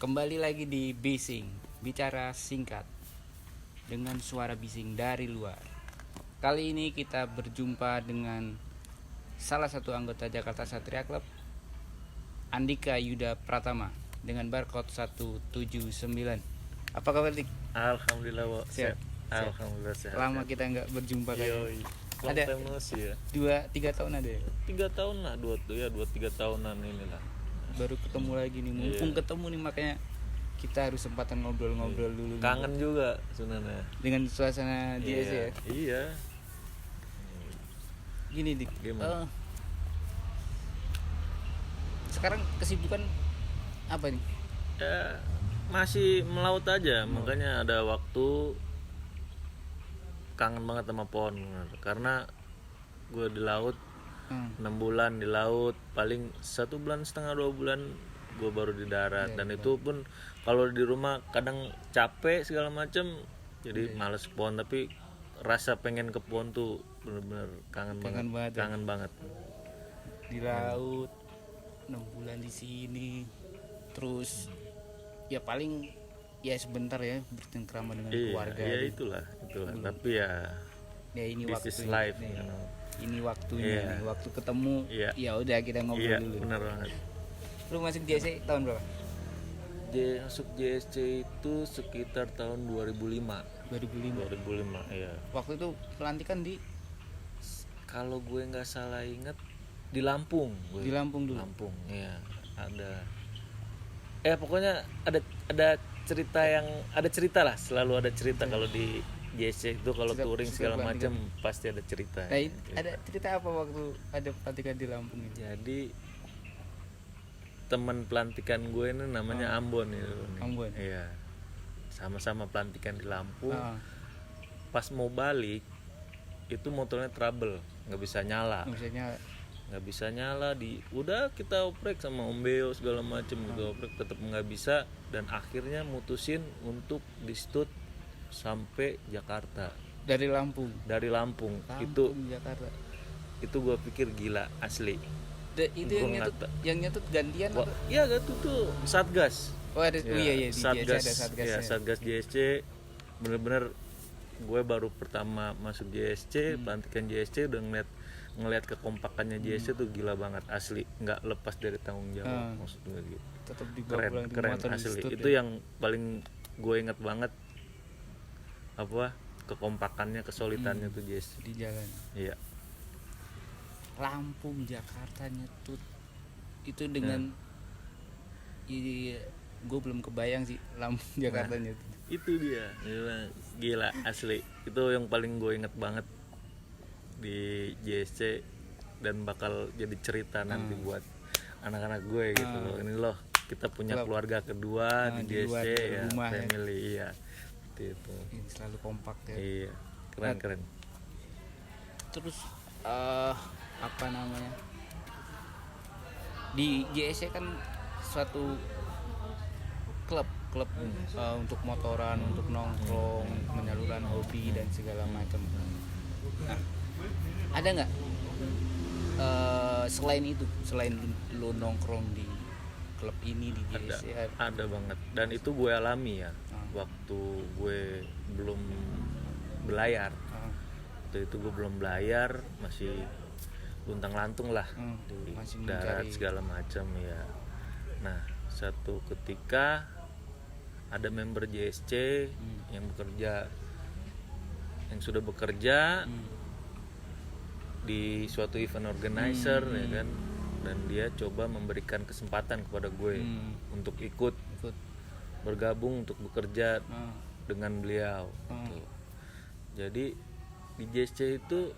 Kembali lagi di Bising, bicara singkat dengan suara bising dari luar. Kali ini kita berjumpa dengan salah satu anggota Jakarta Satria Club, Andika Yuda Pratama, dengan barcode 179. Apa kabar, Dik? Alhamdulillah, Wo. Sehat. Alhamdulillah sehat. Lama kita nggak berjumpa kan? Yoi. Ada ya. 2-3 tahun ada ya? 3 tahun lah, 2-3 tahunan inilah. Baru ketemu lagi nih, mumpung ketemu nih, makanya kita harus sempatan ngobrol-ngobrol dulu. Kangen juga sebenarnya dengan suasana dia sih ya. Iya. Gini, Dik. Gimana? Sekarang kesibukan apa nih? Ya, masih melaut aja, makanya ada waktu kangen banget sama pohon, karena gue di laut 6 bulan di laut, paling 1,5 bulan 2 bulan gue baru di darat, dan itu pun kalau di rumah kadang capek segala macem, jadi males ke pohon, tapi rasa pengen ke pohon tuh bener-bener kangen banget Di laut 6 bulan di sini, terus ya paling ya sebentar ya bercengkrama dengan keluarga. Iya, itulah. Tapi ya ini this is waktunya life, nih. you know. Ini waktunya nih, waktu ketemu. Ya udah kita ngobrol dulu. Iya, benar banget. Lu masuk JSC tahun berapa? Masuk JSC itu sekitar tahun 2005, iya. Waktu itu pelantikan di, kalau gue nggak salah ingat, di Lampung. Di Lampung dulu. Lampung, iya. Pokoknya ada cerita lah, selalu ada cerita kalau di JSC itu, kalau touring segala macam pasti ada cerita. Nah, ada cerita apa waktu ada pelantikan di Lampung ini? Jadi teman pelantikan gue ini namanya Ambon ya. Ambon. Iya. Sama-sama pelantikan di Lampung. Pas mau balik itu motornya trouble, nggak bisa nyala. Udah kita oprek sama Om Beo segala macem, gitu oprek tetap nggak bisa, dan akhirnya mutusin untuk di stud sampai Jakarta. Dari Lampung itu Jakarta. Itu gue pikir gila asli. Itu yang nyetut gantian atau? Iya, itu tuh Satgas. Oh ada, iya di Satgas, JSC ada Satgas. Ya, Satgas JSC. Bener-bener gue baru pertama masuk JSC, pelantikan JSC, udah ngeliat kekompakannya JSC tuh gila banget asli, nggak lepas dari tanggung jawab. Maksud gue gitu. Tetap keren asli. Itu yang paling gue inget banget, apa, kekompakannya, kesolidannya tuh JSC di jalan. Iya. Lampung Jakarta nyetut itu dengan gue belum kebayang sih Lampung Jakarta nyetut. Itu dia gila asli. Itu yang paling gue inget banget di JSC, dan bakal jadi cerita nanti buat anak-anak gue gitu loh. Ini loh, kita punya keluarga kedua di JSC ya, family ya. Itu ini selalu kompak ya. Iya, keren. Terus apa namanya, di JSC kan suatu klub untuk motoran, untuk nongkrong, penyaluran hobi dan segala macam. Nah, ada nggak selain lu nongkrong di klub ini di JSC? Ada banget, dan itu gue alami ya waktu gue belum belayar. Waktu itu gue belum belayar, masih luntang-lantung lah di darat segala macam ya. Nah, satu ketika ada member JSC yang sudah bekerja di suatu event organizer ya kan, dan dia coba memberikan kesempatan kepada gue untuk ikut bergabung untuk bekerja dengan beliau gitu. Jadi di JSC itu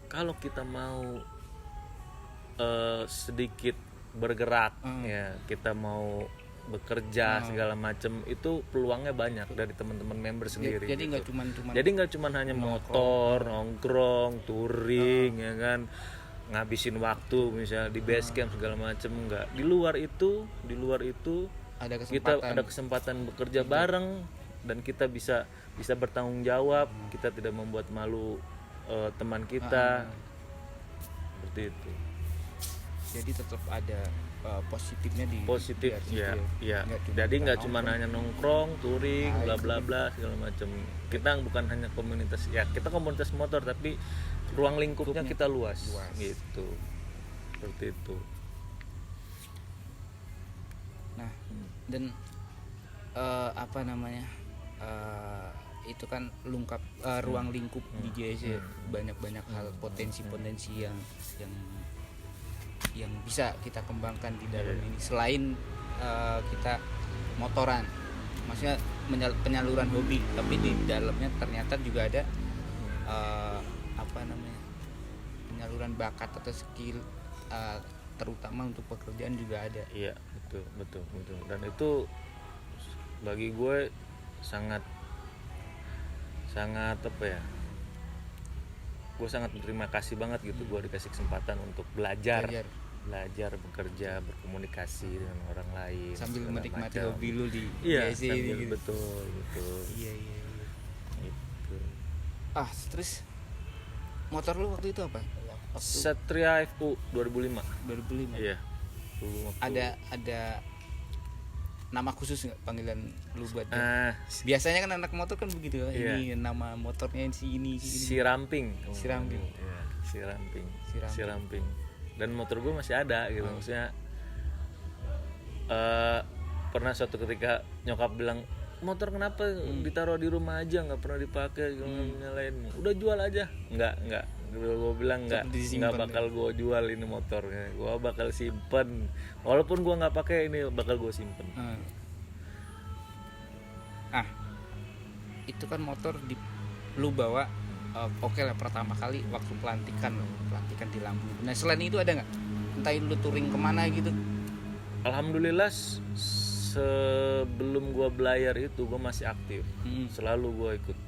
kalau kita mau sedikit bergerak ya, kita mau bekerja segala macam, itu peluangnya banyak dari teman-teman member sendiri. Jadi nggak gitu. Cuman hanya motor, nongkrong, touring ya kan, ngabisin waktu misalnya di base camp segala macam. Enggak. Di luar itu kita ada kesempatan bekerja bareng, dan kita bisa bertanggung jawab. Kita tidak membuat malu teman kita. Seperti itu. Jadi tetap ada positifnya di positif di ya, situ ya. Jadi nggak cuma hanya nongkrong, touring, bla bla bla segala macam. Kita bukan hanya komunitas, ya kita komunitas motor tapi ruang lingkupnya kita luas. Gitu. Seperti itu. Nah, dan apa namanya? Itu kan ruang lingkup di JSC banyak hal potensi yang bisa kita kembangkan di dalam ini selain kita motoran, maksudnya penyaluran hobi, tapi di dalamnya ternyata juga ada apa namanya, penyaluran bakat atau skill terutama untuk pekerjaan juga ada. Iya, betul. Dan itu bagi gue sangat apa ya, gue sangat berterima kasih banget gitu. Gue dikasih kesempatan untuk belajar, bekerja, berkomunikasi dengan orang lain sambil menikmati macam. hobi lu di JSC ini gitu. betul Iya. itu. Terus motor lu waktu itu apa? Satria FU 2005. Iya. Ada nama khusus nggak panggilan lu buat dia? Biasanya kan anak motor kan begitu ya. Iya. Ini nama motornya ini. Si Ramping. Iya, Si Ramping. Dan motor gue masih ada gitu. Maksudnya pernah suatu ketika nyokap bilang, motor kenapa ditaruh di rumah aja, nggak pernah dipakai, nyalain, udah jual aja. Nggak. Gue bilang nggak bakal gue jual ini motornya, gue bakal simpen, walaupun gue nggak pakai ini bakal gue simpen. Itu kan motor lu bawa oke lah pertama kali waktu pelantikan di Lampung. Nah selain itu ada nggak, entah lu touring kemana gitu? Alhamdulillah sebelum gue belayar itu gue masih aktif, selalu gue ikut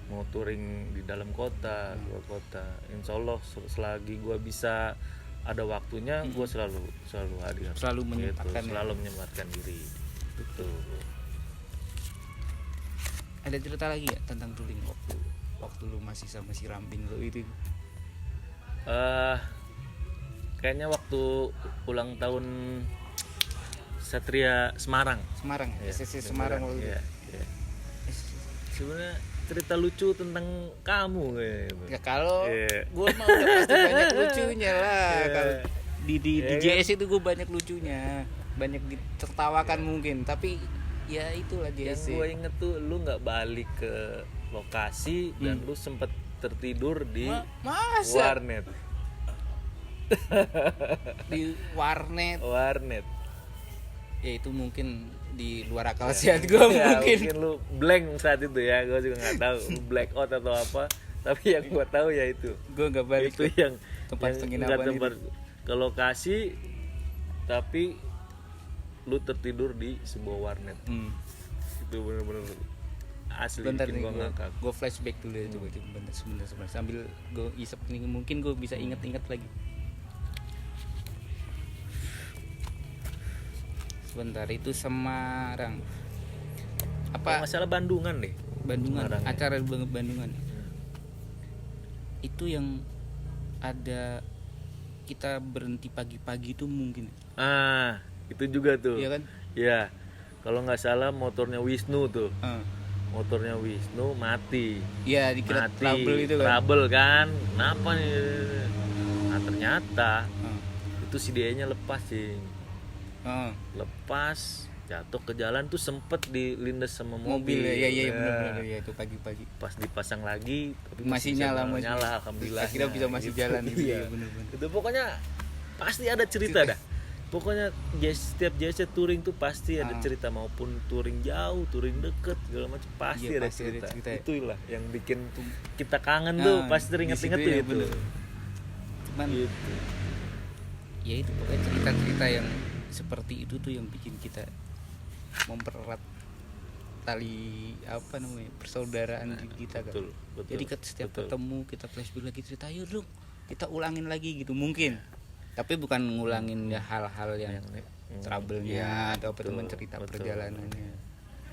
mau touring di dalam kota, luar kota. Insya Allah selagi gue bisa ada waktunya, gue selalu hadir, selalu menyempatkan diri. Betul. Ada cerita lagi ya tentang touring waktu lu masih sama si Ramping lu itu? Kayaknya waktu ulang tahun Satria Semarang ya? SSC Semarang waktu itu. Sebenarnya cerita lucu tentang kamu gitu. Ya kalau gue mau udah pasti banyak lucunya lah. Kalau di JS itu gue banyak lucunya, banyak ditertawakan mungkin, tapi ya itulah JS. Yang gue inget tuh lu nggak balik ke lokasi dan lu sempet tertidur di warnet. Di warnet. Ya itu mungkin di luar akal sehat gue mungkin lu blank saat itu ya, gue juga nggak tahu black out atau apa, tapi yang gue tahu ya itu gue nggak balik itu yang tempat penginapan ke lokasi, tapi lu tertidur di sebuah warnet. Itu bener-bener asli. Bentar nih, gue flashback dulu ya, coba sebentar sambil gue isep nih, mungkin gue bisa inget-inget lagi. Sebentar, itu Semarang. Apa? Masalah Bandungan deh. Bandungan, acara Bandungan. Itu yang ada kita berhenti pagi-pagi itu mungkin. Itu juga tuh. Iya kan? Iya. Kalau nggak salah motornya Wisnu tuh. Motornya Wisnu mati. Iya, dikira trouble itu kan. Trouble kan. Kenapa nih? Nah, ternyata itu si DE-nya lepas sih. Lepas jatuh ke jalan tuh, sempet dilindas sama mobil. Iya benar ya, itu pagi-pagi. Pas dipasang lagi tapi masih nyala, alhamdulillah. Kita bisa masih gitu. jalan itu. Iya. Benar. Itu pokoknya pasti ada cerita dah. Pokoknya setiap JSC touring tuh pasti ada cerita, maupun touring jauh, touring deket, segala macam pasti ada cerita. Itulah yang bikin kita kangen tuh, pasti teringat-ingat tuh itu. Cuman gitu. Ya itu pokoknya cerita-cerita yang seperti itu tuh yang bikin kita mempererat tali persaudaraan kita kan. Betul. Jadi setiap ketemu kita flashback lagi, cerita, ayo dong kita ulangin lagi gitu mungkin. Tapi bukan ngulangin hal-hal yang trouble-nya atau teman cerita perjalanannya.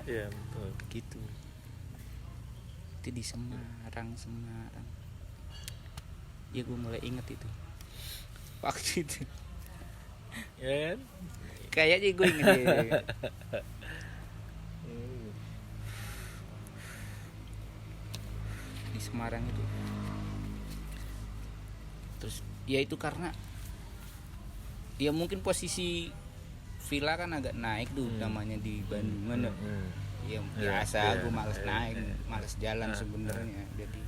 Iya, betul. Gitu. Itu di Semarang. Ya gue mulai inget itu. Waktu itu Ya kan? Kayaknya gue inget deh. Di Semarang itu. Terus ya itu karena ya mungkin posisi villa kan agak naik tuh namanya di Bandungan. Ya biasa gue males naik, males jalan sebenarnya. Jadi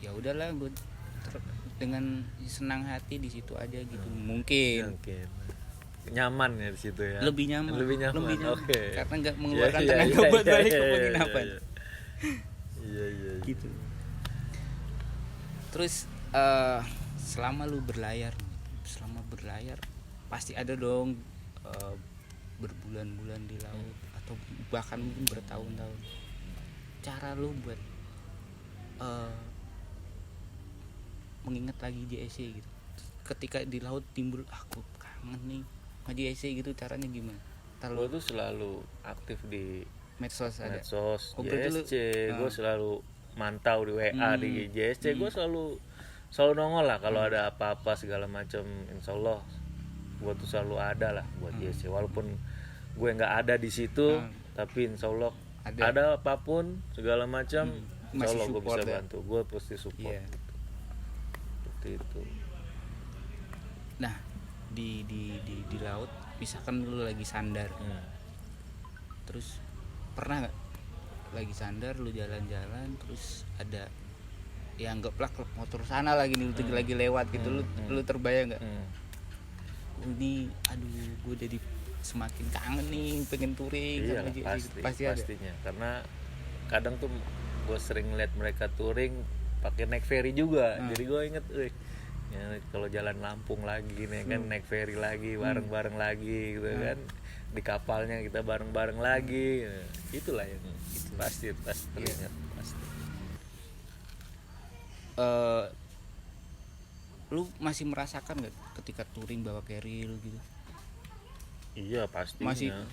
ya udahlah gue dengan senang hati di situ aja gitu. Mungkin nyaman ya di situ ya. Lebih nyaman. Oke. Karena nggak mengeluarkan tenaga buat balik ke penginapan. Iya. Gitu. Terus selama lu berlayar pasti ada dong berbulan-bulan di laut atau bahkan mungkin bertahun-tahun. Cara lu buat mengingat lagi JSC gitu. Ketika di laut timbul aku kangen nih sama JSC gitu, caranya gimana? Gue tuh selalu aktif di medsos JSC, gue selalu mantau di WA di JSC, gue selalu nongol lah kalau ada apa-apa segala macam. Insya Allah gue tuh selalu ada lah buat JSC, walaupun gue nggak ada di situ, tapi Insya Allah ada apapun segala macam, Insya Allah gue bisa bantu, gue pasti support. Gitu. Seperti itu. Nah di laut misalkan lu lagi sandar, terus pernah nggak lagi sandar lu jalan-jalan terus ada ya anggaplah klub motor sana lagi nih lagi lewat gitu, lu terbayang nggak? Ini aduh gue jadi semakin kangen nih pengen touring. Iya, sama pastinya karena kadang tuh gue sering lihat mereka touring pakai naik ferry juga. Jadi gue inget ya, kalau jalan Lampung lagi nih kan naik ferry lagi bareng-bareng lagi gitu kan, di kapalnya kita bareng-bareng lagi. Itulah yang gitu. pasti teringat. Pasti. Lu masih merasakan nggak ketika touring bawa carrier gitu? Iya pastinya.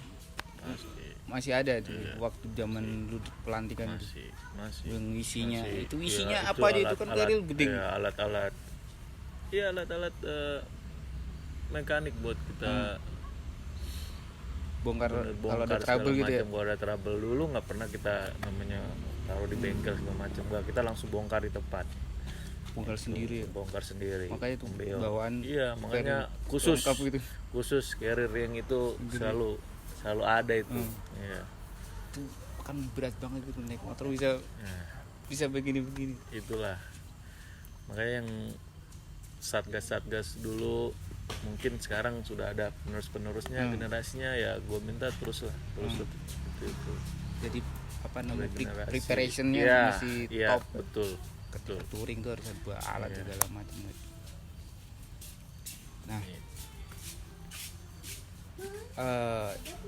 Masih ada tuh waktu zaman lu pelantikan masih. Yang isinya itu ya, apa aja itu kan carrier gede. Ya, alat-alat mekanik buat kita bongkar kalau ada trouble gitu ya. Kalau ada trouble dulu nggak pernah kita namanya taruh di bengkel segala macam, nggak, kita langsung bongkar di tempat. Bongkar sendiri. Makanya itu bawaan. Iya, makanya khusus carrier yang itu selalu ada itu. Iya. Itu kan berat banget gitu naik motor bisa begini-begini. Itulah. Makanya yang satgas dulu mungkin sekarang sudah ada penerusnya, generasinya ya gue minta terus seperti itu. Jadi apa namanya preparationnya masih top. Betul. Touring tuh harus buat alat segala macam. Nah,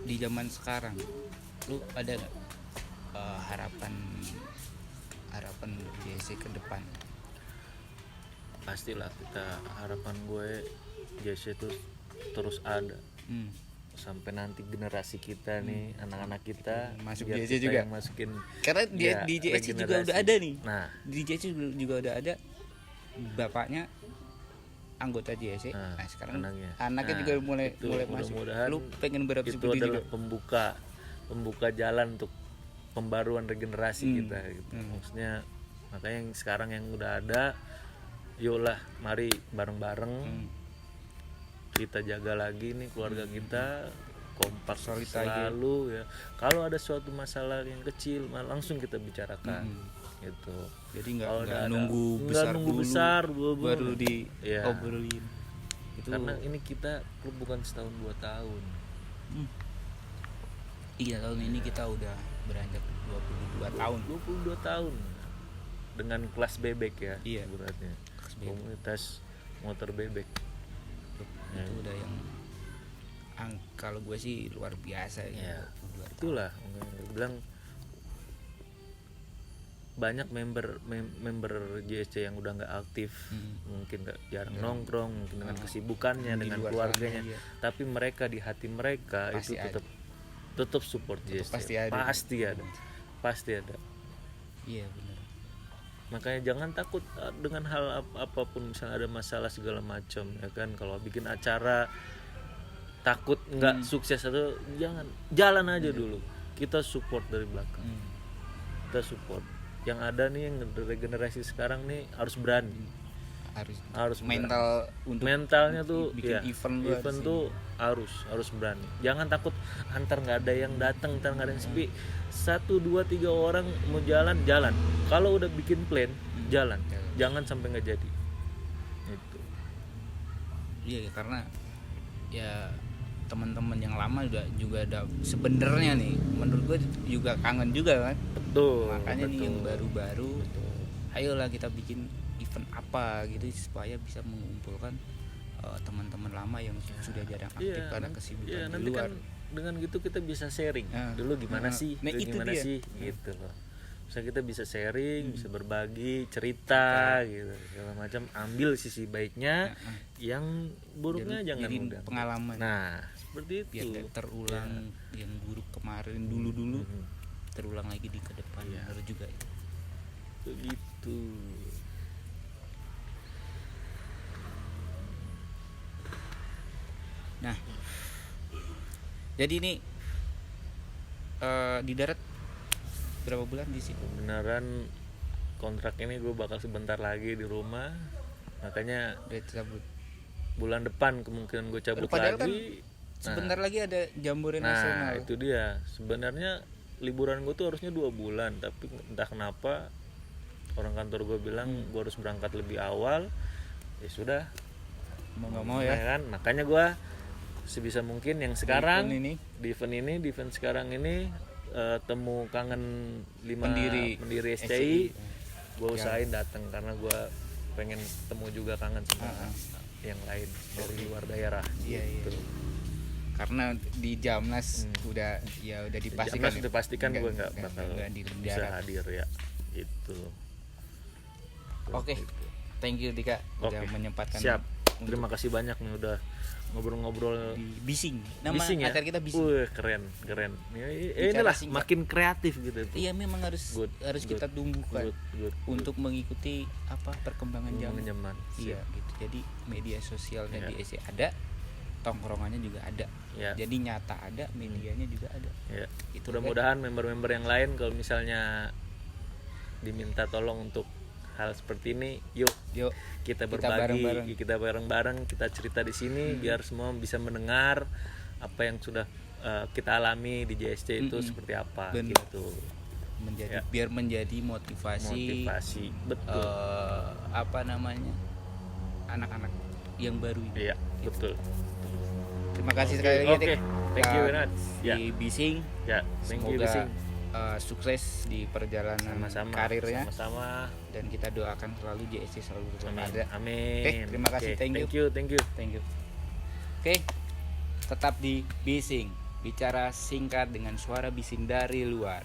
di zaman sekarang lu ada nggak harapan JSC ke depan? Pastilah, harapan gue JSC itu terus ada sampai nanti generasi kita nih, anak-anak kita masuk JSC juga masukin, karena di JSC juga udah ada nih. Nah, di JSC juga udah ada bapaknya anggota JSC. Nah, sekarang anaknya juga mulai masuk. Lu pengen berapa itu adalah juga pembuka jalan untuk pembaruan regenerasi kita gitu. Maksudnya makanya yang sekarang yang udah ada, yuklah mari bareng-bareng kita jaga lagi nih keluarga kita, kompak selalu ya. Kalau ada suatu masalah yang kecil langsung kita bicarakan gitu. Jadi nggak nunggu besar baru di obrolin. Itu karena ini kita klub bukan setahun 2 tahun. Iya, tahun ini kita udah beranjak 22 tahun dengan kelas bebek ya. Iya, beratnya komunitas motor bebek itu udah yang kalau gue sih luar biasa ya. Itulah bilang banyak member JSC yang udah nggak aktif, mungkin jarang nongkrong, mungkin dengan kesibukannya dengan keluarganya, tapi mereka di hati mereka pasti itu tetap support JSC. Pasti ada. Iya, benar. Makanya jangan takut dengan hal apapun, misalnya ada masalah segala macam ya kan. Kalau bikin acara takut nggak sukses atau jangan, jalan aja dulu. Kita support dari belakang. Kita support. Yang ada nih yang generasi sekarang nih harus berani. Harus mental berani. untuk Mentalnya tuh bikin ya, event tuh harus berani. Jangan takut antar nggak ada yang datang, antar nggak ada yang sepi. 1, 2, 3 orang mau jalan. Kalau udah bikin plan jalan. Jangan sampai nggak jadi. Itu. Iya, karena ya teman-teman yang lama juga ada sebenarnya nih, menurut gue juga kangen juga kan. Betul. Makanya nih yang baru-baru, ayolah kita bikin event apa gitu supaya bisa mengumpulkan teman-teman lama yang sudah jarang aktif karena kesibukan di nanti luar. kan dengan gitu kita bisa sharing dulu gimana sih, gitu loh. Bisa kita bisa sharing, bisa berbagi cerita gitu segala macam, ambil sisi baiknya, yang buruknya jangan mudah. Pengalaman. Nah, seperti itu. Biar gak terulang yang buruk kemarin dulu terulang lagi di ke depan. Harus juga itu. Begitu. Nah, jadi ini di darat berapa bulan di sini? Beneran kontrak ini gue bakal sebentar lagi di rumah, makanya Udah cabut. bulan depan kemungkinan gue cabut Padahal lagi. Kan sebentar lagi ada Jambore Nasional. Nah itu dia, sebenarnya liburan gue tuh harusnya 2 bulan, tapi entah kenapa orang kantor gue bilang gue harus berangkat lebih awal. Ya sudah, Mau nggak mau ya. kan, makanya gue sebisa mungkin yang sekarang Di event sekarang ini temu kangen 5 pendiri SCI, gue usahain datang karena gue pengen temu juga kangen sama yang lain dari luar daerah. Gitu. Karena di Jamnas udah dipastikan. Jamnas udah pastikan gue nggak bakal bisa darat. hadir ya. Itu. Oke. Thank you Dika udah menyempatkan. Siap. Terima kasih banyak nih udah ngobrol-ngobrol di Bising. Nama Bising ya? acara kita Bising. Keren. Inilah singkat. makin kreatif gitu. Iya, memang harus kita tumbuhkan untuk mengikuti perkembangan zaman. Iya, gitu. Jadi media sosialnya di SC ada, tongkrongannya juga ada. Ya. Jadi nyata ada, medianya juga ada. Ya. Itu mudah-mudahan member-member yang lain kalau misalnya diminta tolong untuk hal seperti ini, yuk kita berbagi, kita bareng-bareng, kita cerita di sini biar semua bisa mendengar apa yang sudah kita alami di JSC itu seperti apa. Gitu. Biar menjadi motivasi betul. Anak-anak yang baru ini. Iya, betul. Terima kasih sekali lagi. Oke. Thank you very much. Di Bising. Ya, thank you Semoga Bising. Sukses di perjalanan karirnya. Sama-sama. Dan kita doakan selalu JSC selalu ada. Amin. Oke, terima kasih. Thank you. Oke. Tetap di Bising. Bicara singkat dengan suara bising dari luar.